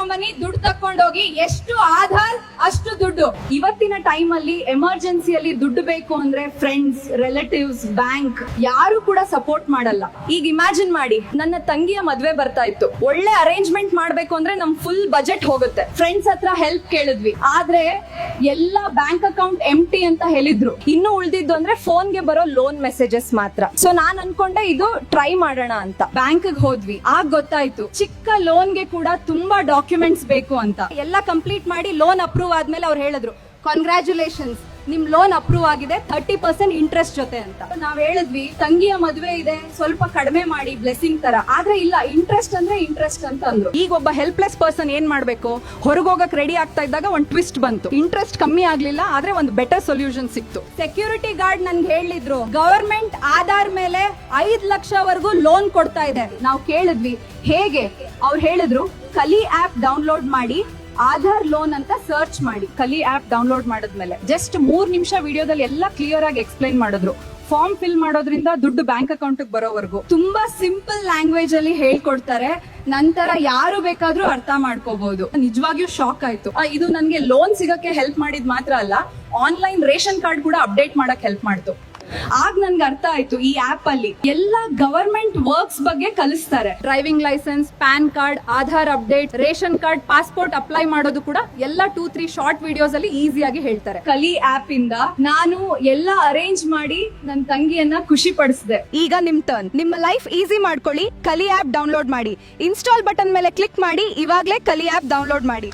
ತಗೊಂಬನ್ನಿ, ದುಡ್ಡು ತಕೊಂಡೋಗಿ, ಎಷ್ಟು ಆಧಾರ್ ಅಷ್ಟು ದುಡ್ಡು. ಇವತ್ತಿನ ಟೈಮ್ ಅಲ್ಲಿ ಎಮರ್ಜೆನ್ಸಿಯಲ್ಲಿ ದುಡ್ಡು ಬೇಕು ಅಂದ್ರೆ ಫ್ರೆಂಡ್ಸ್, ರಿಲೇಟಿವ್ಸ್, ಬ್ಯಾಂಕ್ ಯಾರು ಕೂಡ ಸಪೋರ್ಟ್ ಮಾಡಲ್ಲ. ಈಗ ಇಮ್ಯಾಜಿನ್ ಮಾಡಿ, ನನ್ನ ತಂಗಿಯ ಮದ್ವೆ ಬರ್ತಾ ಇತ್ತು. ಒಳ್ಳೆ ಅರೇಂಜ್ಮೆಂಟ್ ಮಾಡ್ಬೇಕು ಅಂದ್ರೆ ನಮ್ ಫುಲ್ ಬಜೆಟ್ ಹೋಗುತ್ತೆ. ಫ್ರೆಂಡ್ಸ್ ಹತ್ರ ಹೆಲ್ಪ್ ಕೇಳಿದ್ವಿ, ಆದ್ರೆ ಎಲ್ಲ ಬ್ಯಾಂಕ್ ಅಕೌಂಟ್ ಎಂಟಿ ಅಂತ ಹೇಳಿದ್ರು. ಇನ್ನು ಉಳ್ದಿದ್ದು ಅಂದ್ರೆ ಫೋನ್ಗೆ ಬರೋ ಲೋನ್ ಮೆಸೇಜಸ್ ಮಾತ್ರ. ಸೊ ನಾನ್ ಅನ್ಕೊಂಡೆ ಇದು ಟ್ರೈ ಮಾಡೋಣ ಅಂತ. ಬ್ಯಾಂಕ್ ಹೋದ್ವಿ, ಆಗ ಗೊತ್ತಾಯ್ತು ಚಿಕ್ಕ ಲೋನ್ಗೆ ಕೂಡ ತುಂಬಾ ಡಾಕ್ಯುಮೆಂಟ್ಸ್ ಬೇಕು ಅಂತ. ಎಲ್ಲ ಕಂಪ್ಲೀಟ್ ಮಾಡಿ ಲೋನ್ ಅಪ್ರೂವ್ ಆದ್ಮೇಲೆ ಅವ್ರು ಹೇಳಿದ್ರು, ಕಾಂಗ್ರಾಚುಲೇಷನ್ಸ್, ನಿಮ್ ಲೋನ್ ಅಪ್ರೂವ್ ಆಗಿದೆ 30% ಇಂಟ್ರೆಸ್ಟ್ ಜೊತೆ ಅಂತ. ನಾವ್ ಹೇಳಿದ್ವಿ ತಂಗಿಯ ಮದ್ವೆ ಇದೆ, ಸ್ವಲ್ಪ ಕಡಿಮೆ ಮಾಡಿ ಬ್ಲೆಸ್ಸಿಂಗ್ ತರ. ಆದ್ರೆ ಇಲ್ಲ, ಇಂಟ್ರೆಸ್ಟ್ ಅಂದ್ರೆ ಇಂಟ್ರೆಸ್ಟ್ ಅಂತ ಅಂದ್ರು. ಈಗ ಒಬ್ಬ ಹೆಲ್ಪ್ಲೆಸ್ ಪರ್ಸನ್ ಏನ್ ಮಾಡ್ಬೇಕು, ಹೊರಗೋಗಕ್ ರೆಡಿ ಆಗ್ತಾ ಇದ್ದಾಗ ಒಂದ್ ಟ್ವಿಸ್ಟ್ ಬಂತು. ಇಂಟ್ರೆಸ್ಟ್ ಕಮ್ಮಿ ಆಗ್ಲಿಲ್ಲ, ಆದ್ರೆ ಒಂದು ಬೆಟರ್ ಸೊಲ್ಯೂಷನ್ ಸಿಕ್ತು. ಸೆಕ್ಯೂರಿಟಿ ಗಾರ್ಡ್ ನನ್ಗೆ ಹೇಳಿದ್ರು, ಗವರ್ಮೆಂಟ್ ಆಧಾರ್ ಮೇಲೆ 5 ಲಕ್ಷವರೆಗೂ ಲೋನ್ ಕೊಡ್ತಾ ಇದೆ. ನಾವು ಕೇಳಿದ್ವಿ ಹೇಗೆ, ಅವ್ರು ಹೇಳಿದ್ರು ಕಲಿ ಆಪ್ ಡೌನ್ಲೋಡ್ ಮಾಡಿ, ಆಧಾರ್ ಲೋನ್ ಅಂತ ಸರ್ಚ್ ಮಾಡಿ. ಕಲಿ ಆಪ್ ಡೌನ್ಲೋಡ್ ಮಾಡಿದ್ಮೇಲೆ ಜಸ್ಟ್ 3 ನಿಮಿಷ ವಿಡಿಯೋದಲ್ಲಿ ಎಲ್ಲ ಕ್ಲಿಯರ್ ಆಗಿ ಎಕ್ಸ್ಪ್ಲೈನ್ ಮಾಡಿದ್ರು. ಫಾರ್ಮ್ ಫಿಲ್ ಮಾಡೋದ್ರಿಂದ ದುಡ್ಡು ಬ್ಯಾಂಕ್ ಅಕೌಂಟ್ ಬರೋವರೆಗೂ ತುಂಬಾ ಸಿಂಪಲ್ ಲ್ಯಾಂಗ್ವೇಜ್ ಅಲ್ಲಿ ಹೇಳ್ಕೊಡ್ತಾರೆ. ನಂತರ ಯಾರು ಬೇಕಾದ್ರೂ ಅರ್ಥ ಮಾಡ್ಕೋಬಹುದು. ನಿಜವಾಗಿಯೂ ಶಾಕ್ ಆಯ್ತು. ಇದು ನನ್ಗೆ ಲೋನ್ ಸಿಗಕ್ಕೆ ಹೆಲ್ಪ್ ಮಾಡಿದ್ ಮಾತ್ರ ಅಲ್ಲ, ಆನ್ಲೈನ್ ರೇಷನ್ ಕಾರ್ಡ್ ಕೂಡ ಅಪ್ಡೇಟ್ ಮಾಡಕ್ ಹೆಲ್ಪ್ ಮಾಡ್ತು. ಆಗ ನನ್ಗೆ ಅರ್ಥ ಆಯ್ತು, ಈ ಆಪ್ ಅಲ್ಲಿ ಎಲ್ಲ ಗವರ್ಮೆಂಟ್ ವರ್ಕ್ಸ್ ಬಗ್ಗೆ ಕಲಿಸ್ತಾರೆ. Driving licence, PAN card, Aadhaar update, ration card, passport apply ಮಾಡೋದು ಕೂಡ ಎಲ್ಲ 2-3 ಶಾರ್ಟ್ ವಿಡಿಯೋಸ್ ಅಲ್ಲಿ ಈಸಿಯಾಗಿ ಹೇಳ್ತಾರೆ. ಕಲಿ ಆಪ್ ಇಂದ ನಾನು ಎಲ್ಲ ಅರೇಂಜ್ ಮಾಡಿ ನನ್ನ ತಂಗಿಯನ್ನ ಖುಷಿ ಪಡಿಸಿದೆ. ಈಗ ನಿಮ್ ಟರ್ನ್. ನಿಮ್ಮ ಲೈಫ್ ಈಸಿ ಮಾಡ್ಕೊಳ್ಳಿ, ಕಲಿ ಆಪ್ ಡೌನ್ಲೋಡ್ ಮಾಡಿ. ಇನ್ಸ್ಟಾಲ್ ಬಟನ್ ಮೇಲೆ ಕ್ಲಿಕ್ ಮಾಡಿ, ಇವಾಗ್ಲೇ ಕಲಿ ಆಪ್ ಡೌನ್ಲೋಡ್ ಮಾಡಿ.